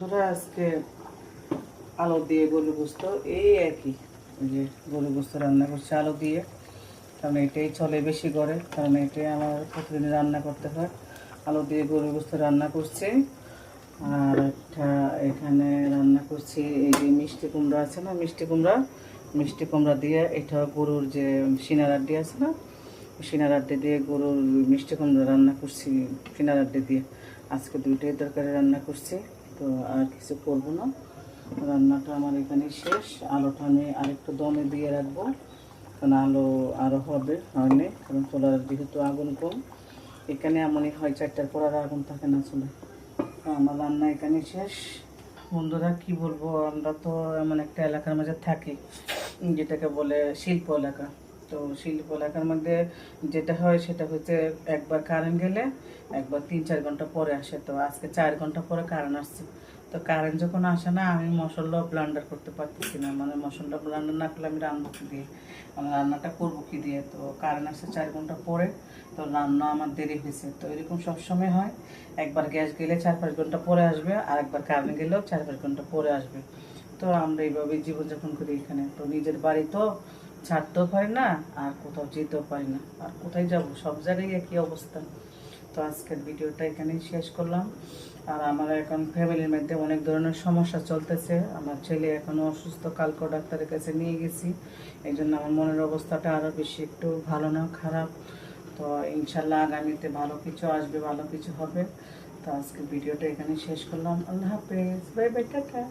ধরো আজকে আলু দিয়ে গরু গোস্ত এই একই যে গরু গোস্ত রান্না করছি আলু দিয়ে, কারণ এটাই চলে বেশি করে, কারণ এটাই আমার প্রতিদিন রান্না করতে হয়। আলু দিয়ে গরু গোস্ত রান্না করছি। আর একটা এখানে রান্না করছি এই যে মিষ্টি কুমড়া আছে না, মিষ্টি কুমড়া দিয়ে এটা গরুর যে সিনারাড্ডি আছে না, সিনারাড্ডি দিয়ে গরুর মিষ্টি কুমড়া রান্না করছি সিনারাড্ডি দিয়ে। আজকে দুইটাই তরকারি রান্না করছি, তো আর কিছু করবো না। রান্নাটা আমার এখানে শেষ। আলুটা আমি আরেকটু দমে দিয়ে রাখবো, কারণ আলু আরও হবে হয়নি, কারণ চুলার যেহেতু আগুন কম। এখানে এমনই হয় 4টার পর আর আগুন থাকে না চুলায়। তো আমার রান্না এখানে শেষ। বন্ধুরা কি বলবো, আমরা তো এমন একটা এলাকার মাঝে থাকি যেটাকে বলে শিল্প এলাকা। তো শিল্প এলাকার মধ্যে যেটা হয় সেটা হচ্ছে একবার কারেন্ট গেলে একবার 3-4 ঘন্টা পরে আসে। তো আজকে 4 ঘন্টা পরে কারেন্ট আসছে। তো কারেন্ট যখন আসে না, আমি মশলা ব্লান্ডার করতে পারতেছি না, মানে মশলা ব্লান্ডার না করলে আমি রান্না কী দিয়ে, মানে রান্নাটা করবো কী দিয়ে। তো কারেন্ট আসছে 4 ঘন্টা পরে, তো রান্না আমার দেরি হয়েছে। তো এরকম সবসময় হয়, একবার গ্যাস গেলে 4-5 ঘন্টা পরে আসবে, আর একবার কারেন্ট গেলেও 4-5 ঘন্টা পরে আসবে। তো আমরা এইভাবেই জীবনযাপন করি এখানে। তো নিজের বাড়ি তো ছাড়তেও পারি না, আর কোথাও যেতেও পারি না, আর কোথায় যাব, সব জায়গায় একই অবস্থা। তো আজকের ভিডিওটা এখানেই শেষ করলাম। আর আমার এখন ফ্যামিলির মধ্যে অনেক ধরনের সমস্যা চলতেছে। আমার ছেলে এখনও অসুস্থ, কালকে ডাক্তারের কাছে নিয়ে গেছি। এই জন্য আমার মনের অবস্থাটা আরও বেশি একটু ভালো না, খারাপ। তো ইনশাল্লাহ আগামীতে ভালো কিছু আসবে, ভালো কিছু হবে। তো আজকের ভিডিওটা এখানে শেষ করলাম। আল্লাহ হাফেজ, বাই বাই, টাটা।